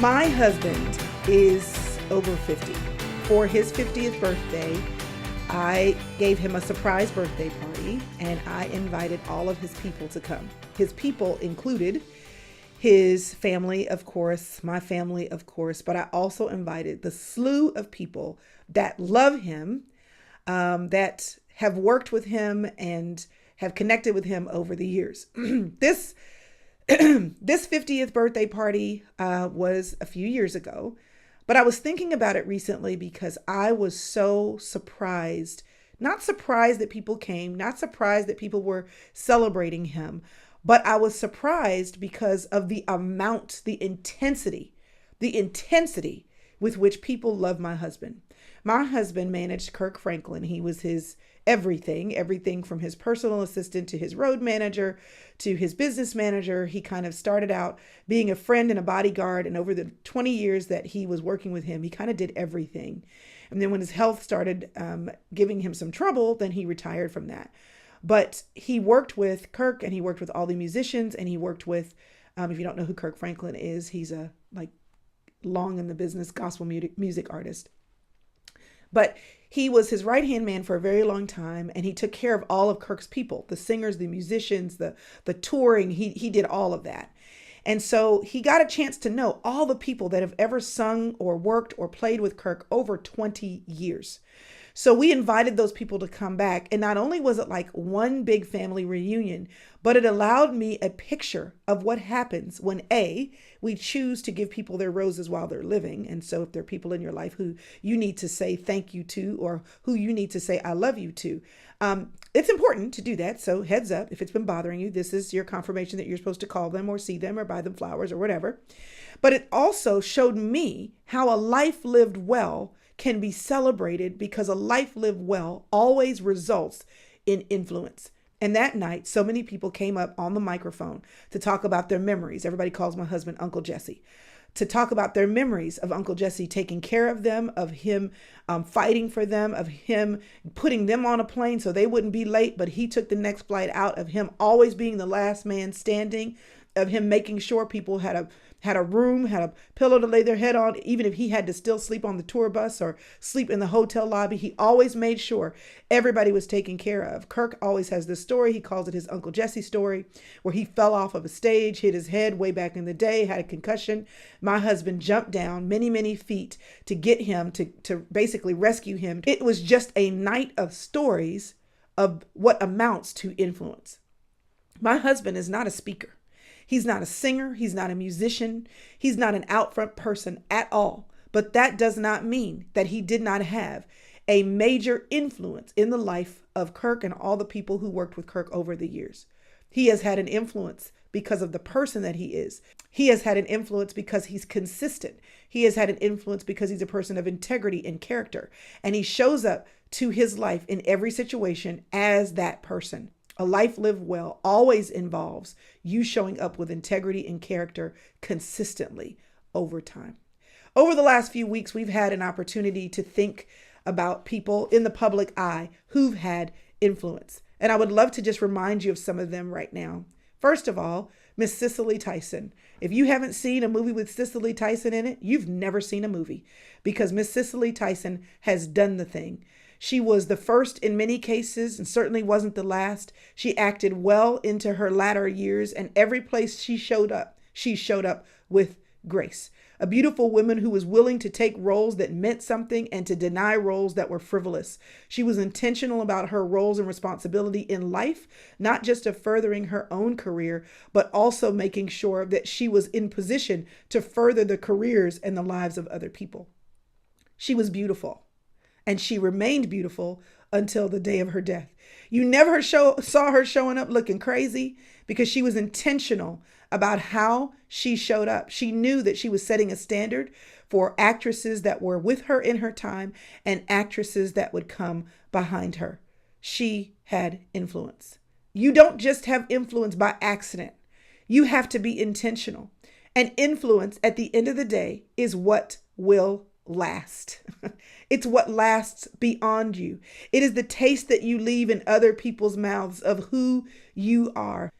My husband is over 50. For his 50th birthday, I gave him a surprise birthday party and I invited all of his people to come. His people included his family, of course, my family, of course, but I also invited the slew of people that love him, that have worked with him and have connected with him over the years. This 50th birthday party was a few years ago, but I was thinking about it recently because I was so surprised, not surprised that people came, not surprised that people were celebrating him, but I was surprised because of the amount, the intensity with which people love my husband. My husband managed Kirk Franklin. He was his everything from his personal assistant to his road manager to his business manager. He kind of started out being a friend and a bodyguard. And over the 20 years that he was working with him, he kind of did everything. And then when his health started giving him some trouble, then he retired from that. But he worked with Kirk and he worked with all the musicians and he worked with, if you don't know who Kirk Franklin is, he's a long in the business gospel music artist. But he was his right-hand man for a very long time, and he took care of all of Kirk's people, the singers, the musicians, the touring. He did all of that. And so he got a chance to know all the people that have ever sung or worked or played with Kirk over 20 years. So we invited those people to come back. And not only was it like one big family reunion, but it allowed me a picture of what happens when we choose to give people their roses while they're living. And so if there are people in your life who you need to say thank you to, or who you need to say I love you to, it's important to do that. So heads up, if it's been bothering you, this is your confirmation that you're supposed to call them or see them or buy them flowers or whatever. But it also showed me how a life lived well can be celebrated, because a life lived well always results in influence. And that night, so many people came up on the microphone to talk about their memories. Everybody calls my husband Uncle Jesse. To talk about their memories of Uncle Jesse taking care of them, of him fighting for them, of him putting them on a plane so they wouldn't be late, but he took the next flight out, of him always being the last man standing, of him making sure people had a room, had a pillow to lay their head on, even if he had to still sleep on the tour bus or sleep in the hotel lobby. He always made sure everybody was taken care of. Kirk always has this story. He calls it his Uncle Jesse story, where he fell off of a stage, hit his head way back in the day, had a concussion. My husband jumped down many, many feet to get him, to basically rescue him. It was just a night of stories of what amounts to influence. My husband is not a speaker. He's not a singer. He's not a musician. He's not an out front person at all. But that does not mean that he did not have a major influence in the life of Kirk and all the people who worked with Kirk over the years. He has had an influence because of the person that he is. He has had an influence because he's consistent. He has had an influence because he's a person of integrity and character. And he shows up to his life in every situation as that person. A life lived well always involves you showing up with integrity and character consistently over time. Over the last few weeks, we've had an opportunity to think about people in the public eye who've had influence. And I would love to just remind you of some of them right now. First of all, Miss Cicely Tyson. If you haven't seen a movie with Cicely Tyson in it, you've never seen a movie, because Miss Cicely Tyson has done the thing. She was the first in many cases and certainly wasn't the last. She acted well into her latter years, and every place she showed up with grace. A beautiful woman who was willing to take roles that meant something and to deny roles that were frivolous. She was intentional about her roles and responsibility in life, not just of furthering her own career, but also making sure that she was in position to further the careers and the lives of other people. She was beautiful. And she remained beautiful until the day of her death. You never saw her showing up looking crazy, because she was intentional about how she showed up. She knew that she was setting a standard for actresses that were with her in her time and actresses that would come behind her. She had influence. You don't just have influence by accident. You have to be intentional. And influence, at the end of the day, is what will last. It's what lasts beyond you. It is the taste that you leave in other people's mouths of who you are.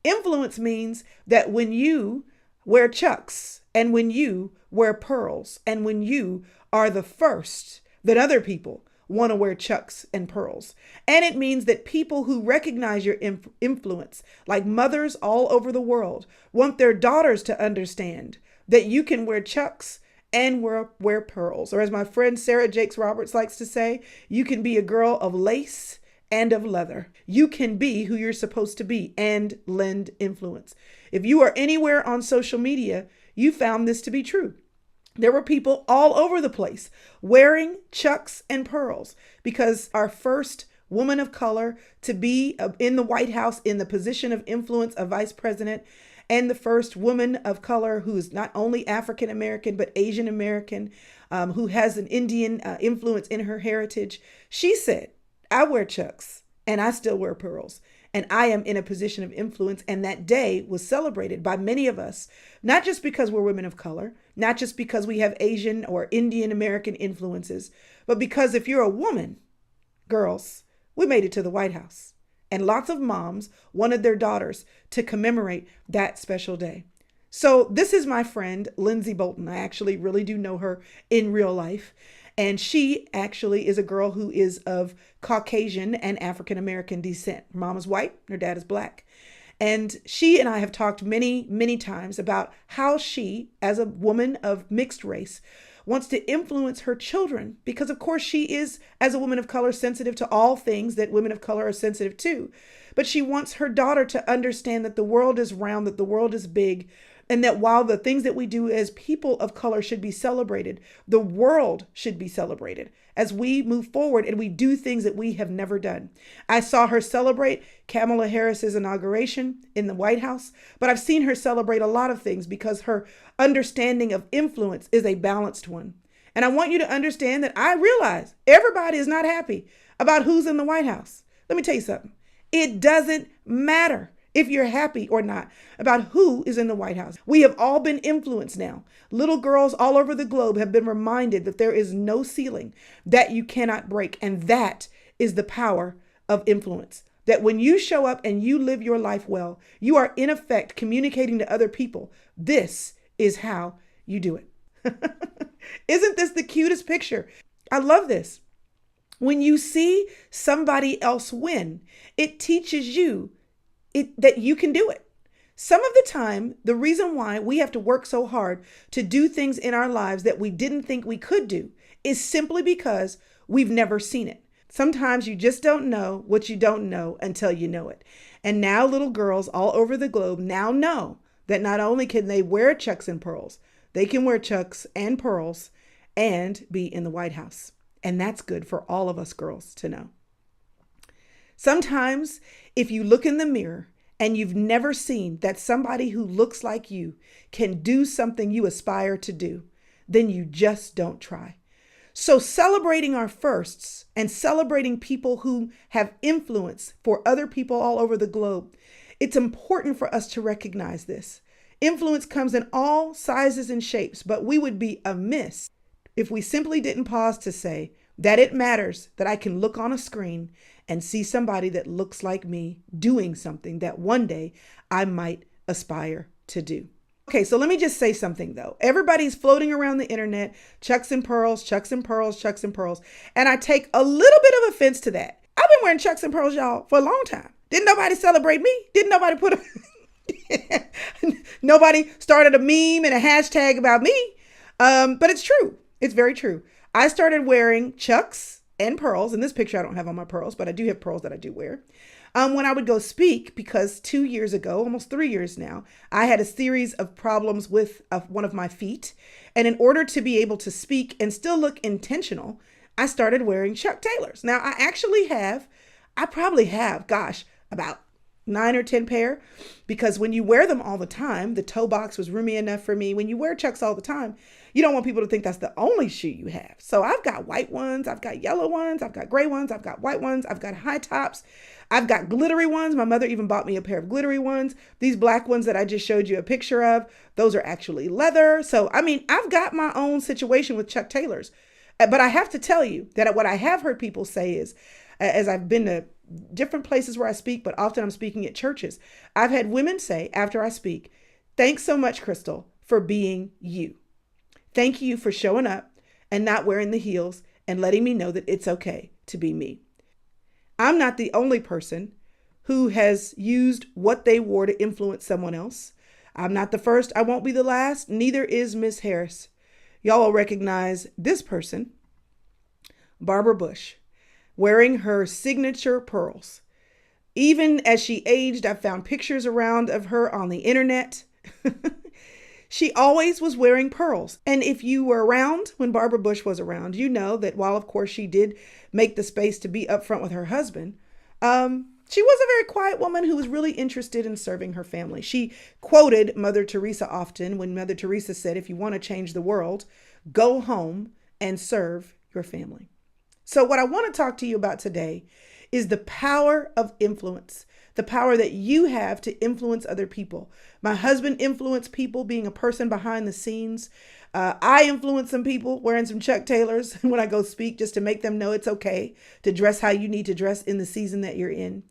Influence means that when you wear Chucks and when you wear pearls, and when you are the first that other people want to wear chucks and pearls. And it means that people who recognize your influence, like mothers all over the world, want their daughters to understand that you can wear chucks and wear pearls. Or as my friend Sarah Jakes Roberts likes to say, you can be a girl of lace and of leather. You can be who you're supposed to be and lend influence. If you are anywhere on social media, you found this to be true. There were people all over the place wearing chucks and pearls because our first woman of color to be in the White House in the position of influence, a vice president, and the first woman of color who is not only African American, but Asian American, who has an Indian influence in her heritage. She said, I wear chucks and I still wear pearls. And I am in a position of influence. And that day was celebrated by many of us, not just because we're women of color, not just because we have Asian or Indian American influences, but because if you're a woman, girls, we made it to the White House. And lots of moms wanted their daughters to commemorate that special day. So this is my friend, Lindsay Bolton. I actually really do know her in real life. And she actually is a girl who is of Caucasian and African American descent. Her mom is white, her dad is black. And she and I have talked many, many times about how she, as a woman of mixed race, wants to influence her children because, of course, she is, as a woman of color, sensitive to all things that women of color are sensitive to. But she wants her daughter to understand that the world is round, that the world is big, and that while the things that we do as people of color should be celebrated, the world should be celebrated as we move forward and we do things that we have never done. I saw her celebrate Kamala Harris's inauguration in the White House, but I've seen her celebrate a lot of things because her understanding of influence is a balanced one. And I want you to understand that I realize everybody is not happy about who's in the White House. Let me tell you something. It doesn't matter if you're happy or not about who is in the White House. We have all been influenced now. Little girls all over the globe have been reminded that there is no ceiling that you cannot break. And that is the power of influence. That when you show up and you live your life well, you are in effect communicating to other people. This is how you do it. Isn't this the cutest picture? I love this. When you see somebody else win, it teaches you that you can do it. Some of the time, the reason why we have to work so hard to do things in our lives that we didn't think we could do is simply because we've never seen it. Sometimes you just don't know what you don't know until you know it. And now little girls all over the globe now know that not only can they wear chucks and pearls, they can wear chucks and pearls and be in the White House. And that's good for all of us girls to know. Sometimes if you look in the mirror and you've never seen that somebody who looks like you can do something you aspire to do, then you just don't try. So celebrating our firsts and celebrating people who have influence for other people all over the globe, it's important for us to recognize this. Influence comes in all sizes and shapes, but we would be amiss if we simply didn't pause to say that it matters that I can look on a screen and see somebody that looks like me doing something that one day I might aspire to do. Okay, so let me just say something though. Everybody's floating around the internet, chucks and pearls, chucks and pearls, chucks and pearls. And I take a little bit of offense to that. I've been wearing chucks and pearls, y'all, for a long time. Didn't nobody celebrate me? Didn't nobody put nobody started a meme and a hashtag about me. But it's true. It's very true. I started wearing chucks and pearls. In this picture, I don't have on my pearls, but I do have pearls that I do wear. When I would go speak, because 2 years ago, almost 3 years now, I had a series of problems with one of my feet. And in order to be able to speak and still look intentional, I started wearing Chuck Taylors. Now, I probably have, about 9 or 10 pair, because when you wear them all the time, the toe box was roomy enough for me. When you wear Chucks all the time, you don't want people to think that's the only shoe you have. So I've got white ones, I've got yellow ones, I've got gray ones, I've got white ones, I've got high tops, I've got glittery ones. My mother even bought me a pair of glittery ones. These black ones that I just showed you a picture of, those are actually leather. So, I've got my own situation with Chuck Taylors. But I have to tell you that what I have heard people say is, as I've been to different places where I speak, but often I'm speaking at churches, I've had women say after I speak, "Thanks so much, Chrystal, for being you. Thank you for showing up and not wearing the heels and letting me know that it's okay to be me. I'm not the only person who has used what they wore to influence someone else. I'm not the first. I won't be the last. Neither is Miss Harris. Y'all will recognize this person, Barbara Bush, wearing her signature pearls. Even as she aged, I found pictures around of her on the internet. She always was wearing pearls. And if you were around when Barbara Bush was around, you know that while, of course, she did make the space to be upfront with her husband, she was a very quiet woman who was really interested in serving her family. She quoted Mother Teresa often when Mother Teresa said, if you want to change the world, go home and serve your family. So what I want to talk to you about today is the power of influence, the power that you have to influence other people. My husband influenced people being a person behind the scenes. I influence some people wearing some Chuck Taylors when I go speak, just to make them know it's okay to dress how you need to dress in the season that you're in.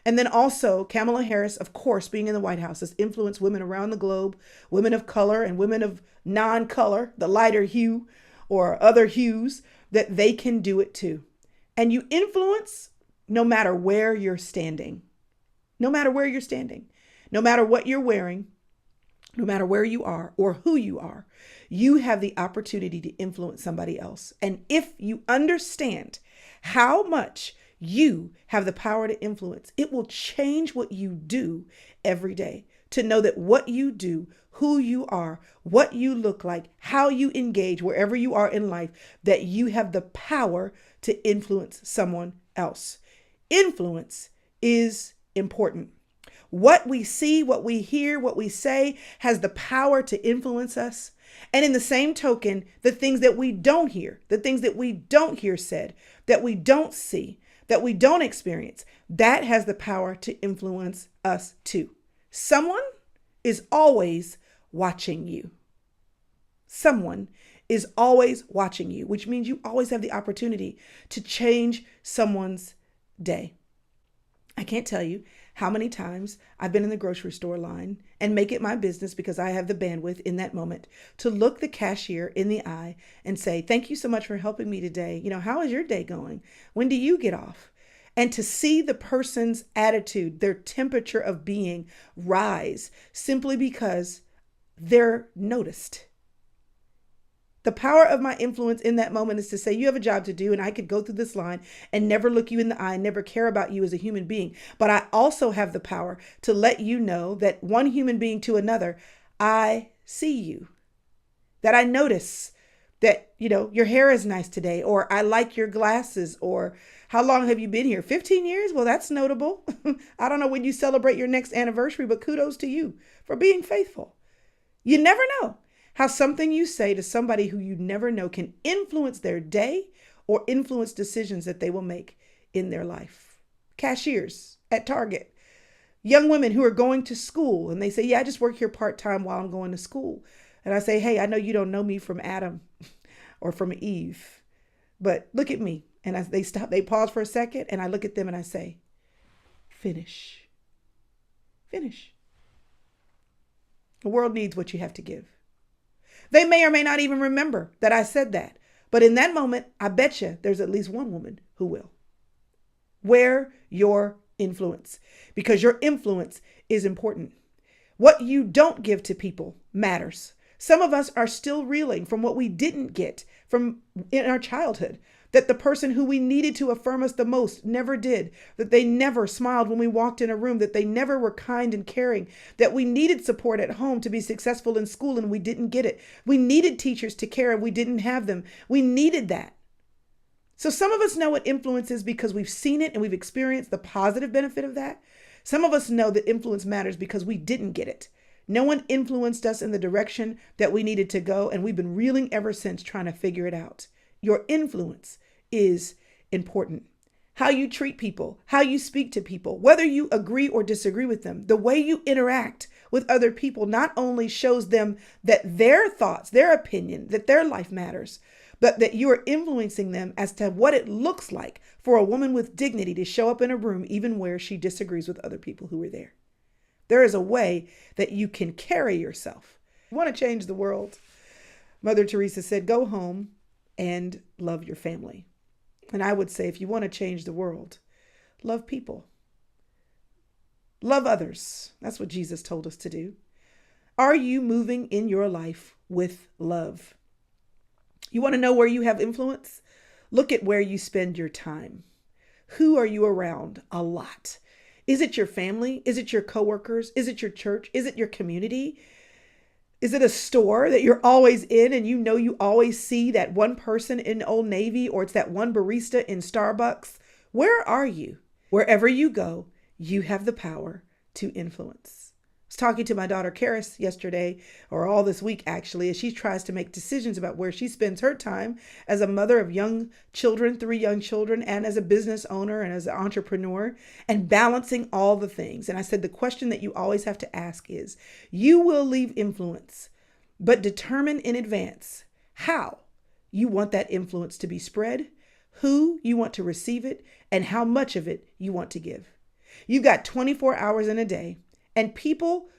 And then also Kamala Harris, of course, being in the White House, has influenced women around the globe, women of color and women of non-color, the lighter hue or other hues, that they can do it too. And you influence no matter where you're standing, no matter where you're standing, no matter what you're wearing, no matter where you are or who you have the opportunity to influence somebody else. And if you understand how much you have the power to influence, it will change what you do every day. To know that what you do, who you are, what you look like, how you engage wherever you are in life, that you have the power to influence someone else. Influence is important. What we see, what we hear, what we say has the power to influence us. And in the same token, the things that we don't hear, the things that we don't hear said, that we don't see, that we don't experience, that has the power to influence us too. Someone is always watching you. Someone is always watching you, which means you always have the opportunity to change someone's day. I can't tell you how many times I've been in the grocery store line and make it my business, because I have the bandwidth in that moment, to look the cashier in the eye and say, thank you so much for helping me today. How is your day going? When do you get off? And to see the person's attitude, their temperature of being rise simply because they're noticed. The power of my influence in that moment is to say, you have a job to do, and I could go through this line and never look you in the eye, never care about you as a human being. But I also have the power to let you know that one human being to another, I see you, that I notice that, your hair is nice today, or I like your glasses, or how long have you been here? 15 years? Well, that's notable. I don't know when you celebrate your next anniversary, but kudos to you for being faithful. You never know how something you say to somebody who you never know can influence their day or influence decisions that they will make in their life. Cashiers at Target, young women who are going to school, and they say, yeah, I just work here part-time while I'm going to school. And I say, hey, I know you don't know me from Adam or from Eve, but look at me. And they pause for a second, and I look at them and I say, finish. The world needs what you have to give. They may or may not even remember that I said that. But in that moment, I bet you there's at least one woman who will. Wear your influence, because your influence is important. What you don't give to people matters. Some of us are still reeling from what we didn't get from in our childhood. That the person who we needed to affirm us the most never did, that they never smiled when we walked in a room, that they never were kind and caring, that we needed support at home to be successful in school and we didn't get it. We needed teachers to care and we didn't have them. We needed that. So some of us know what influence is because we've seen it and we've experienced the positive benefit of that. Some of us know that influence matters because we didn't get it. No one influenced us in the direction that we needed to go, and we've been reeling ever since trying to figure it out. Your influence is important. How you treat people, how you speak to people, whether you agree or disagree with them, the way you interact with other people not only shows them that their thoughts, their opinion, that their life matters, but that you are influencing them as to what it looks like for a woman with dignity to show up in a room even where she disagrees with other people who are there. There is a way that you can carry yourself Want to change the world? Mother Teresa said, go home and love your family. And I would say, if you want to change the world, love people. Love others. That's what Jesus told us to do. Are you moving in your life with love? You want to know where you have influence? Look at where you spend your time. Who are you around a lot? Is it your family? Is it your coworkers? Is it your church? Is it your community? Is it a store that you're always in and you always see that one person in Old Navy, or it's that one barista in Starbucks? Where are you? Wherever you go, you have the power to influence. I was talking to my daughter Karis yesterday, or all this week actually, as she tries to make decisions about where she spends her time as a mother of young children, 3 young children, and as a business owner and as an entrepreneur, and balancing all the things. And I said, the question that you always have to ask is, you will leave influence, but determine in advance how you want that influence to be spread, who you want to receive it, and how much of it you want to give. You've got 24 hours in a day. And people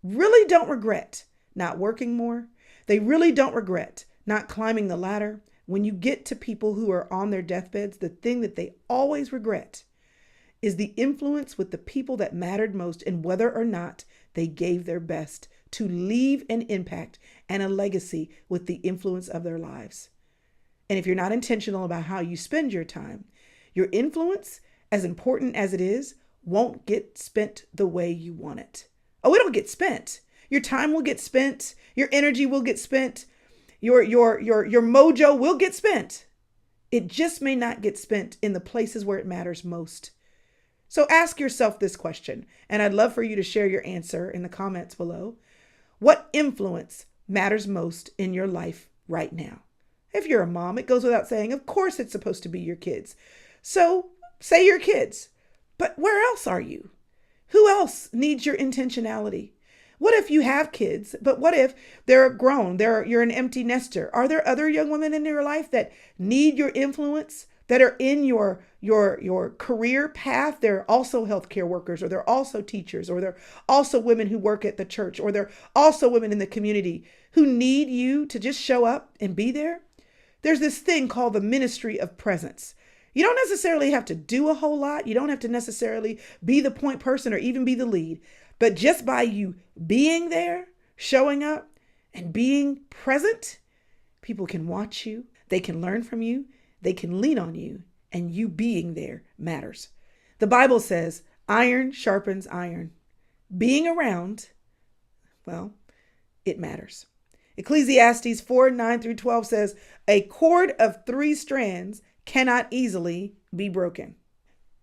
really don't regret not working more. They really don't regret not climbing the ladder. When you get to people who are on their deathbeds, the thing that they always regret is the influence with the people that mattered most, and whether or not they gave their best to leave an impact and a legacy with the influence of their lives. And if you're not intentional about how you spend your time, your influence, as important as it is, won't get spent the way you want it. Oh, it'll get spent. Your time will get spent. Your energy will get spent. Your mojo will get spent. It just may not get spent in the places where it matters most. So ask yourself this question, and I'd love for you to share your answer in the comments below. What influence matters most in your life right now? If you're a mom, it goes without saying, of course it's supposed to be your kids. So say your kids. But where else are you? Who else needs your intentionality? What if you have kids, but what if they're grown? You're an empty nester. Are there other young women in your life that need your influence, that are in your career path? They're also healthcare workers, or they're also teachers, or they're also women who work at the church, or they're also women in the community who need you to just show up and be there. There's this thing called the ministry of presence. You don't necessarily have to do a whole lot. You don't have to necessarily be the point person or even be the lead. But just by you being there, showing up, and being present, people can watch you. They can learn from you. They can lean on you. And you being there matters. The Bible says, iron sharpens iron. Being around, well, it matters. Ecclesiastes 4:9-12 says, a cord of 3 strands cannot easily be broken.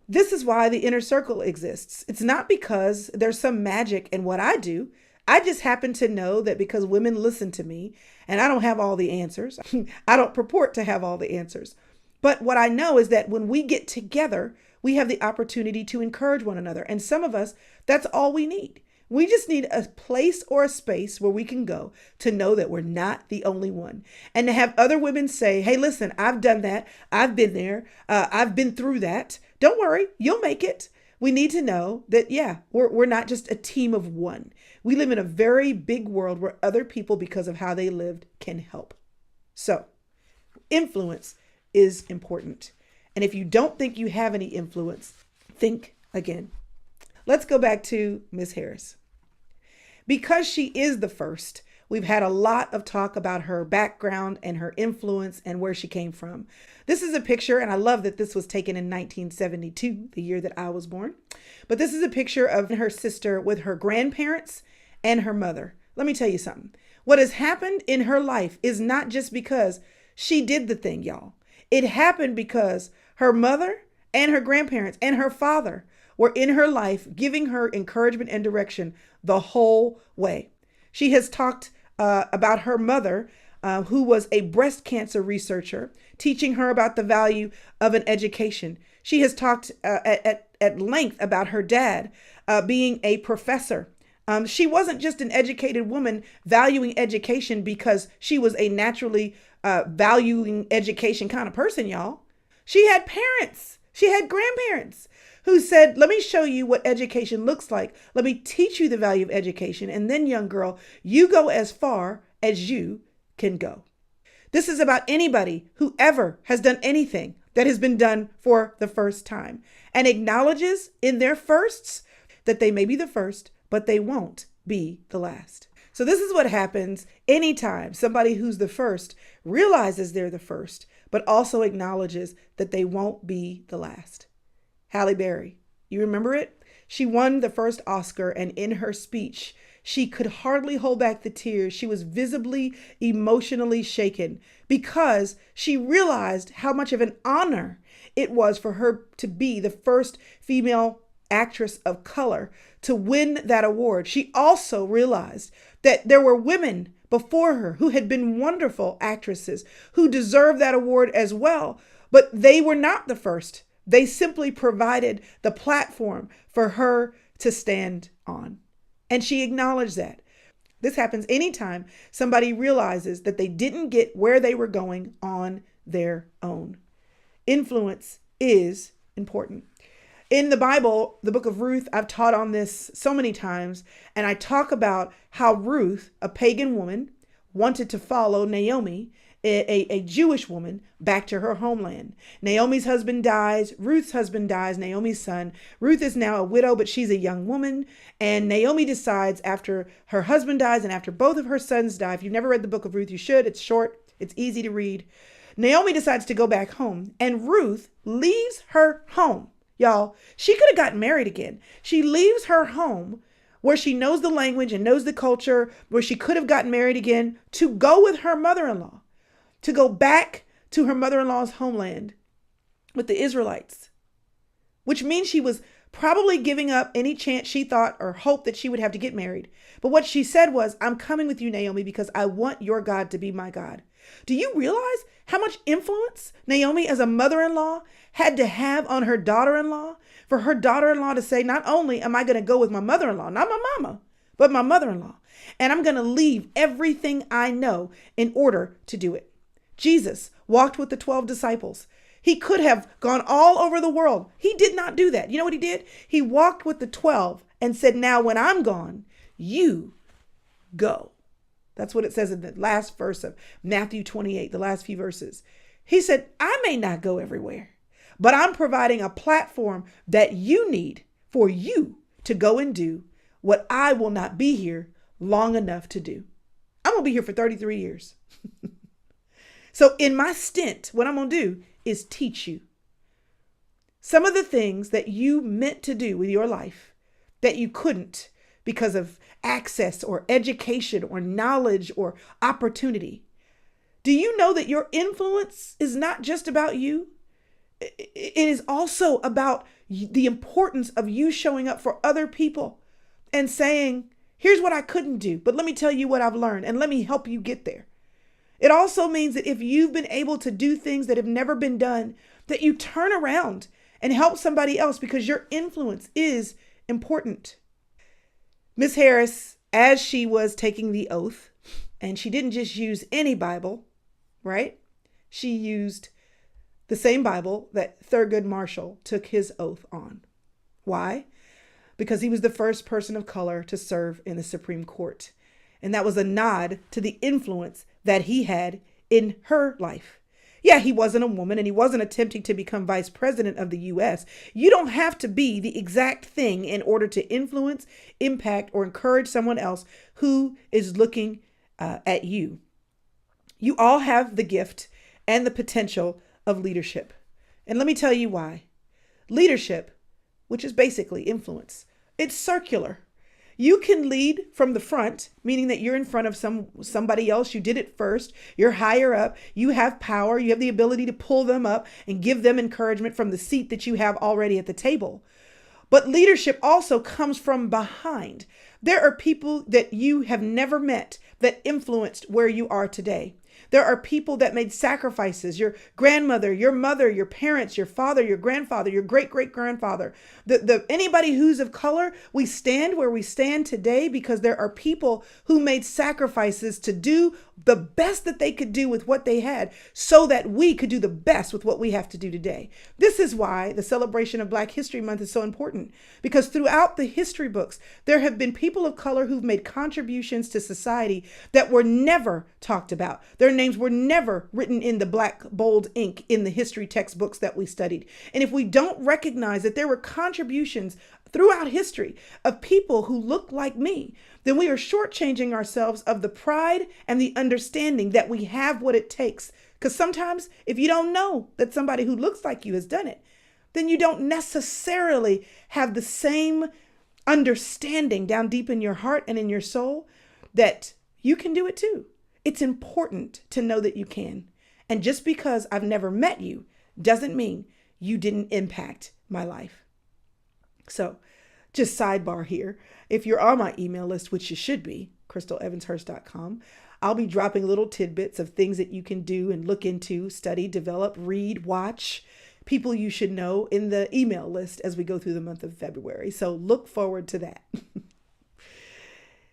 This is why the inner circle exists. It's not because there's some magic in what I do. I just happen to know that because women listen to me, and I don't have all the answers. I don't purport to have all the answers. But what I know is that when we get together, we have the opportunity to encourage one another. And some of us, that's all we need. We just need a place or a space where we can go to know that we're not the only one, and to have other women say, hey, listen, I've done that. I've been there. I've been through that. Don't worry, you'll make it. We need to know that, yeah, we're not just a team of one. We live in a very big world where other people, because of how they lived, can help. So influence is important. And if you don't think you have any influence, think again. Let's go back to Miss Harris. Because she is the first, we've had a lot of talk about her background and her influence and where she came from. This is a picture, and I love that this was taken in 1972, the year that I was born. But this is a picture of her sister with her grandparents and her mother. Let me tell you something. What has happened in her life is not just because she did the thing, y'all. It happened because her mother and her grandparents and her father were in her life, giving her encouragement and direction the whole way. She has talked about her mother, who was a breast cancer researcher, teaching her about the value of an education. She has talked at length about her dad being a professor. She wasn't just an educated woman valuing education because she was a naturally valuing education kind of person, y'all. She had parents. She had grandparents who said, let me show you what education looks like. Let me teach you the value of education. And then, young girl, you go as far as you can go. This is about anybody who ever has done anything that has been done for the first time and acknowledges in their firsts that they may be the first, but they won't be the last. So this is what happens anytime somebody who's the first realizes they're the first, but also acknowledges that they won't be the last. Halle Berry, you remember it? She won the first Oscar, and in her speech, she could hardly hold back the tears. She was visibly emotionally shaken because she realized how much of an honor it was for her to be the first female actress of color to win that award. She also realized that there were women before her who had been wonderful actresses who deserved that award as well, but they were not the first. They simply provided the platform for her to stand on. And she acknowledged that. This happens anytime somebody realizes that they didn't get where they were going on their own. Influence is important. In the Bible, the book of Ruth, I've taught on this so many times, and I talk about how Ruth, a pagan woman, wanted to follow Naomi, a Jewish woman, back to her homeland. Naomi's husband dies. Ruth's husband dies, Naomi's son. Ruth is now a widow, but she's a young woman. And Naomi decides after her husband dies and after both of her sons die, if you've never read the book of Ruth, you should. It's short. It's easy to read. Naomi decides to go back home, and Ruth leaves her home. Y'all, she could have gotten married again. She leaves her home where she knows the language and knows the culture, where she could have gotten married again, to go with her mother-in-law, to go back to her mother-in-law's homeland with the Israelites, which means she was probably giving up any chance she thought or hoped that she would have to get married. But what she said was, I'm coming with you, Naomi, because I want your God to be my God. Do you realize how much influence Naomi as a mother-in-law had to have on her daughter-in-law? For her daughter-in-law to say, not only am I going to go with my mother-in-law, not my mama, but my mother-in-law, and I'm going to leave everything I know in order to do it. Jesus walked with the 12 disciples. He could have gone all over the world. He did not do that. You know what he did? He walked with the 12 and said, now when I'm gone, you go. That's what it says in the last verse of Matthew 28, the last few verses. He said, I may not go everywhere, but I'm providing a platform that you need for you to go and do what I will not be here long enough to do. I'm going to be here for 33 years. So in my stint, what I'm going to do is teach you some of the things that you meant to do with your life that you couldn't because of access or education or knowledge or opportunity. Do you know that your influence is not just about you? It is also about the importance of you showing up for other people and saying, here's what I couldn't do, but let me tell you what I've learned and let me help you get there. It also means that if you've been able to do things that have never been done, that you turn around and help somebody else because your influence is important. Miss Harris, as she was taking the oath, and she didn't just use any Bible, right? She used the same Bible that Thurgood Marshall took his oath on. Why? Because he was the first person of color to serve in the Supreme Court. And that was a nod to the influence that he had in her life. Yeah, he wasn't a woman and he wasn't attempting to become vice president of the U.S. You don't have to be the exact thing in order to influence, impact, or encourage someone else who is looking at you. You all have the gift and the potential of leadership. And let me tell you why. Leadership, which is basically influence, it's circular. You can lead from the front, meaning that you're in front of somebody else. You did it first. You're higher up. You have power. You have the ability to pull them up and give them encouragement from the seat that you have already at the table. But leadership also comes from behind. There are people that you have never met that influenced where you are today. There are people that made sacrifices. Your grandmother, your mother, your parents, your father, your grandfather, your great-great-grandfather. Anybody who's of color, we stand where we stand today because there are people who made sacrifices to do the best that they could do with what they had so that we could do the best with what we have to do today. This is why the celebration of Black History Month is so important, because throughout the history books, there have been people of color who've made contributions to society that were never talked about. Their names were never written in the black bold ink in the history textbooks that we studied. And if we don't recognize that there were contributions throughout history of people who look like me, then we are shortchanging ourselves of the pride and the understanding that we have what it takes. Because sometimes if you don't know that somebody who looks like you has done it, then you don't necessarily have the same understanding down deep in your heart and in your soul that you can do it too. It's important to know that you can. And just because I've never met you doesn't mean you didn't impact my life. So just sidebar here. If you're on my email list, which you should be, crystalevanshurst.com, I'll be dropping little tidbits of things that you can do and look into, study, develop, read, watch, people you should know in the email list as we go through the month of February. So look forward to that.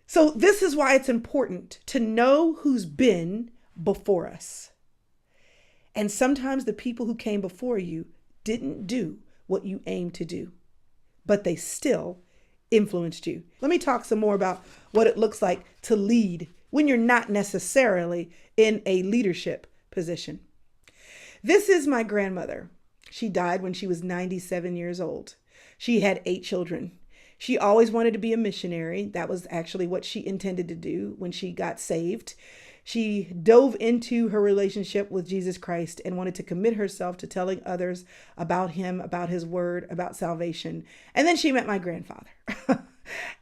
So this is why it's important to know who's been before us. And sometimes the people who came before you didn't do what you aimed to do, but they still influenced you. Let me talk some more about what it looks like to lead when you're not necessarily in a leadership position. This is my grandmother. She died when she was 97 years old. She had 8 children. She always wanted to be a missionary. That was actually what she intended to do when she got saved. She dove into her relationship with Jesus Christ and wanted to commit herself to telling others about him, about his word, about salvation. And then she met my grandfather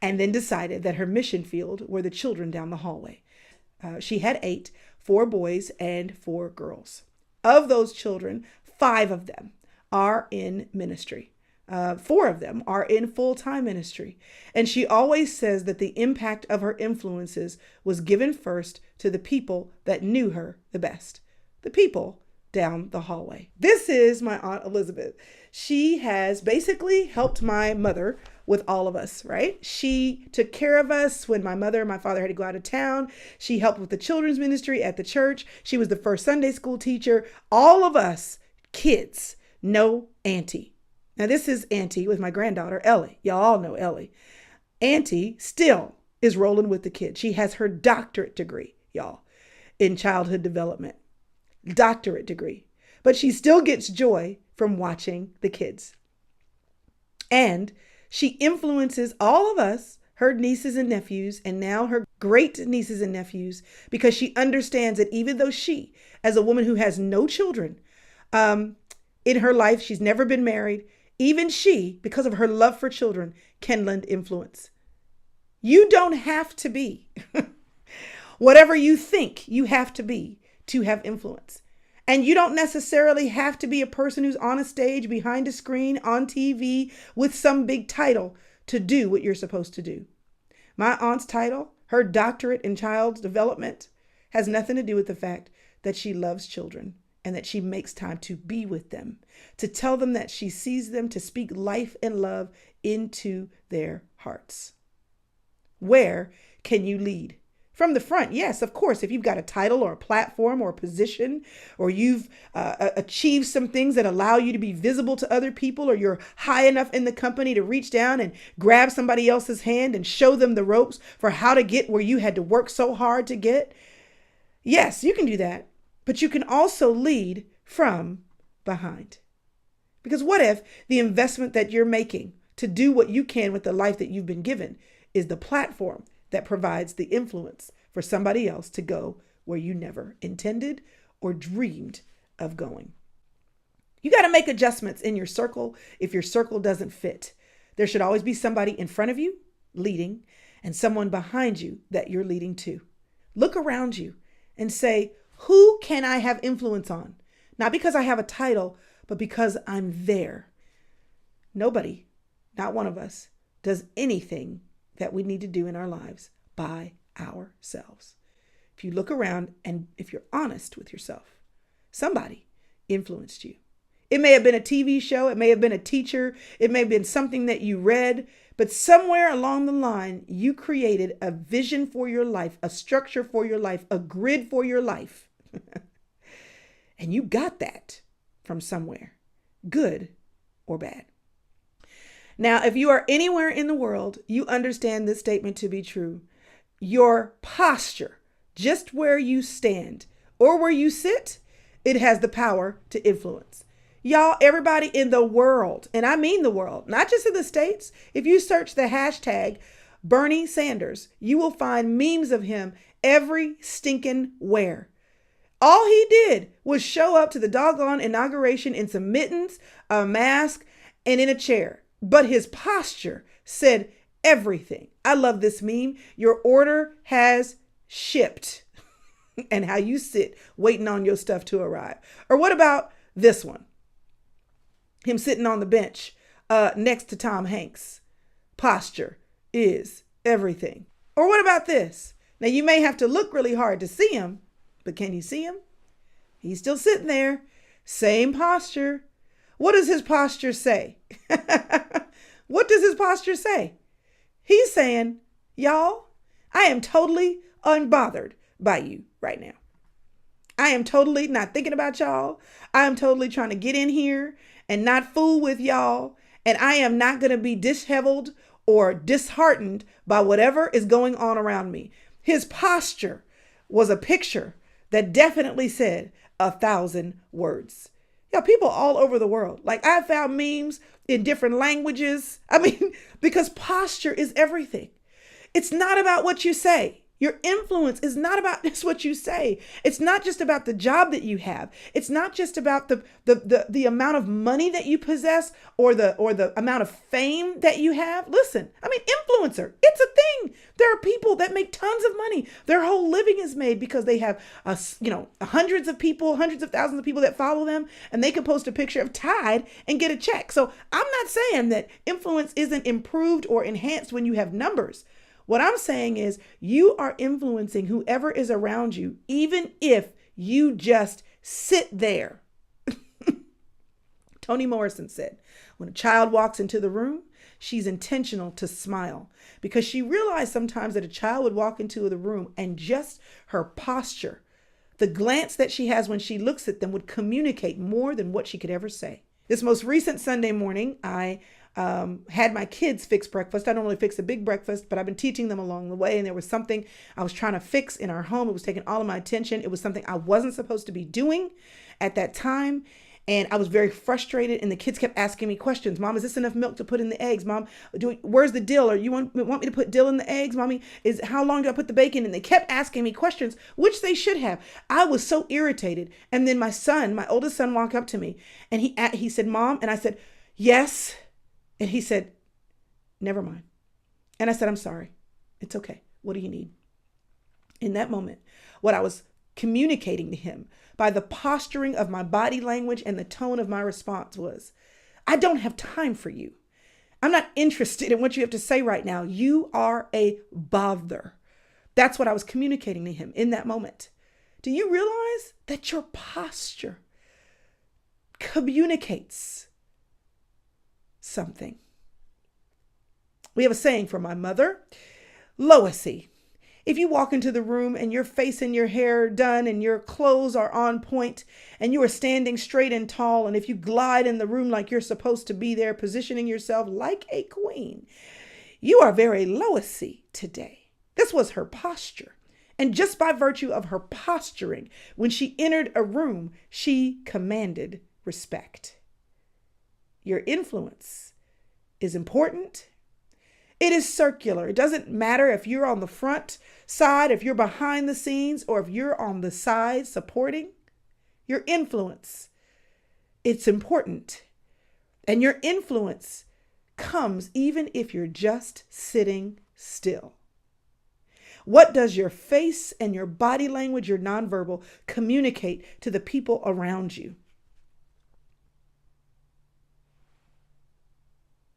and then decided that her mission field were the children down the hallway. She had 8, 4 boys and 4 girls. Of those children, 5 of them are in ministry. 4 of them are in full-time ministry. And she always says that the impact of her influences was given first to the people that knew her the best, the people down the hallway. This is my Aunt Elizabeth. She has basically helped my mother with all of us, right? She took care of us when my mother and my father had to go out of town. She helped with the children's ministry at the church. She was the first Sunday school teacher. All of us kids know Auntie. Now, this is Auntie with my granddaughter, Ellie. Y'all all know Ellie. Auntie still is rolling with the kids. She has her doctorate degree, y'all, in childhood development. Doctorate degree. But she still gets joy from watching the kids. And she influences all of us, her nieces and nephews, and now her great nieces and nephews, because she understands that even though she, as a woman who has no children in her life, she's never been married, even she, because of her love for children, can lend influence. You don't have to be whatever you think you have to have influence. And you don't necessarily have to be a person who's on a stage, behind a screen, on TV, with some big title to do what you're supposed to do. My aunt's title, her doctorate in child development, has nothing to do with the fact that she loves children and that she makes time to be with them, to tell them that she sees them, to speak life and love into their hearts. Where can you lead? From the front, yes, of course. If you've got a title or a platform or a position, or you've achieved some things that allow you to be visible to other people, or you're high enough in the company to reach down and grab somebody else's hand and show them the ropes for how to get where you had to work so hard to get. Yes, you can do that. But you can also lead from behind. Because what if the investment that you're making to do what you can with the life that you've been given is the platform that provides the influence for somebody else to go where you never intended or dreamed of going? You got to make adjustments in your circle if your circle doesn't fit. There should always be somebody in front of you leading and someone behind you that you're leading to. Look around you and say, who can I have influence on? Not because I have a title, but because I'm there. Nobody, not one of us, does anything that we need to do in our lives by ourselves. If you look around and if you're honest with yourself, somebody influenced you. It may have been a TV show. It may have been a teacher. It may have been something that you read. But somewhere along the line, you created a vision for your life, a structure for your life, a grid for your life. And you got that from somewhere, good or bad. Now, if you are anywhere in the world, you understand this statement to be true. Your posture, just where you stand or where you sit, it has the power to influence. Y'all, everybody in the world, and I mean the world, not just in the States. If you search the hashtag Bernie Sanders, you will find memes of him every stinking where. All he did was show up to the doggone inauguration in some mittens, a mask, and in a chair. But his posture said everything. I love this meme. Your order has shipped. And how you sit waiting on your stuff to arrive. Or what about this one? Him sitting on the bench next to Tom Hanks. Posture is everything. Or what about this? Now you may have to look really hard to see him, but can you see him? He's still sitting there. Same posture. What does his posture say? What does his posture say? He's saying, y'all, I am totally unbothered by you right now. I am totally not thinking about y'all. I am totally trying to get in here and not fool with y'all. And I am not going to be disheveled or disheartened by whatever is going on around me. His posture was a picture that definitely said 1,000 words. Yeah, people all over the world. Like I found memes in different languages. I mean, because posture is everything. It's not about what you say. Your influence is not about just what you say. It's not just about the job that you have. It's not just about the amount of money that you possess or the amount of fame that you have. Listen, I mean, influencer, it's a thing. There are people that make tons of money. Their whole living is made because they have hundreds of people, hundreds of thousands of people that follow them, and they can post a picture of Tide and get a check. So I'm not saying that influence isn't improved or enhanced when you have numbers. What I'm saying is you are influencing whoever is around you, even if you just sit there. Toni Morrison said, when a child walks into the room, she's intentional to smile because she realized sometimes that a child would walk into the room and just her posture, the glance that she has when she looks at them would communicate more than what she could ever say. This most recent Sunday morning, I had my kids fix breakfast. I don't really fix a big breakfast, but I've been teaching them along the way. And there was something I was trying to fix in our home. It was taking all of my attention. It was something I wasn't supposed to be doing at that time. And I was very frustrated. And the kids kept asking me questions. Mom, is this enough milk to put in the eggs? Mom, where's the dill? Or you want me to put dill in the eggs? Mommy, how long do I put the bacon? And they kept asking me questions, which they should have. I was so irritated. And then my oldest son walked up to me and he said, Mom, and I said, yes. And he said, never mind. And I said, I'm sorry. It's okay. What do you need? In that moment, what I was communicating to him by the posturing of my body language and the tone of my response was, I don't have time for you. I'm not interested in what you have to say right now. You are a bother. That's what I was communicating to him in that moment. Do you realize that your posture communicates something? We have a saying from my mother, Loisy, if you walk into the room and your face and your hair are done and your clothes are on point and you are standing straight and tall, and if you glide in the room like you're supposed to be there, positioning yourself like a queen, you are very Loisy today. This was her posture. And just by virtue of her posturing, when she entered a room, she commanded respect. Your influence is important. It is circular. It doesn't matter if you're on the front side, if you're behind the scenes, or if you're on the side supporting. Your influence, it's important. And your influence comes even if you're just sitting still. What does your face and your body language, your nonverbal, communicate to the people around you?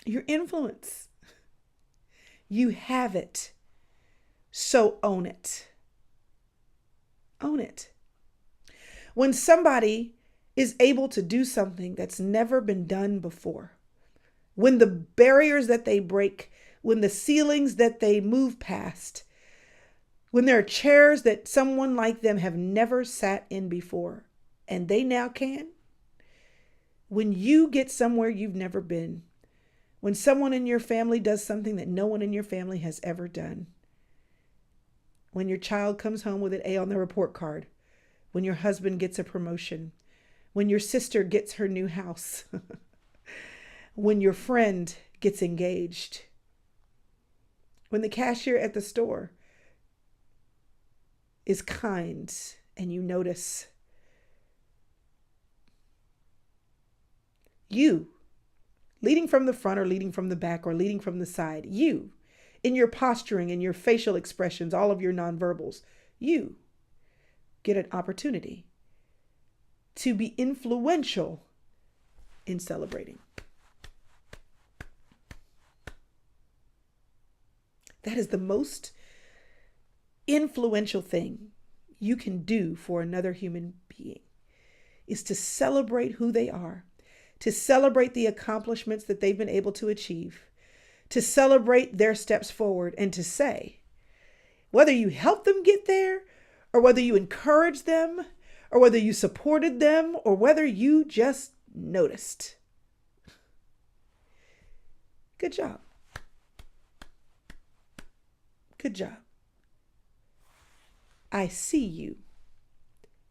Your influence. You have it. So own it. Own it. When somebody is able to do something that's never been done before, when the barriers that they break, when the ceilings that they move past, when there are chairs that someone like them have never sat in before, and they now can, when you get somewhere you've never been, when someone in your family does something that no one in your family has ever done, when your child comes home with an A on the report card, when your husband gets a promotion, when your sister gets her new house, when your friend gets engaged, when the cashier at the store is kind and you notice, you, leading from the front or leading from the back or leading from the side, you, in your posturing and your facial expressions, all of your nonverbals, you get an opportunity to be influential in celebrating. That is the most influential thing you can do for another human being, is to celebrate who they are, to celebrate the accomplishments that they've been able to achieve, to celebrate their steps forward, and to say, whether you helped them get there, or whether you encouraged them, or whether you supported them, or whether you just noticed. Good job. Good job. I see you,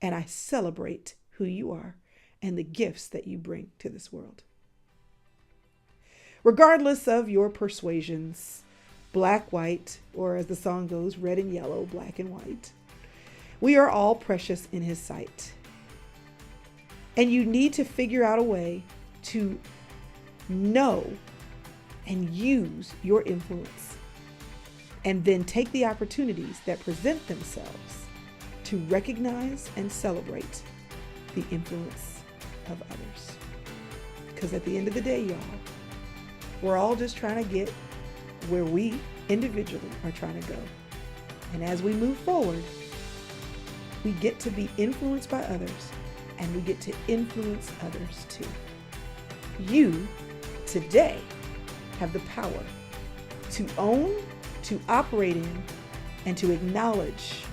and I celebrate who you are and the gifts that you bring to this world. Regardless of your persuasions, black, white, or as the song goes, red and yellow, black and white, we are all precious in His sight. And you need to figure out a way to know and use your influence, and then take the opportunities that present themselves to recognize and celebrate the influence of others. Because at the end of the day, y'all, we're all just trying to get where we individually are trying to go. And as we move forward, we get to be influenced by others, and we get to influence others too. You today have the power to own, to operate in, and to acknowledge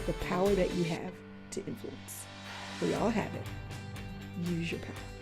the power that you have to influence. We all have it. Use your power.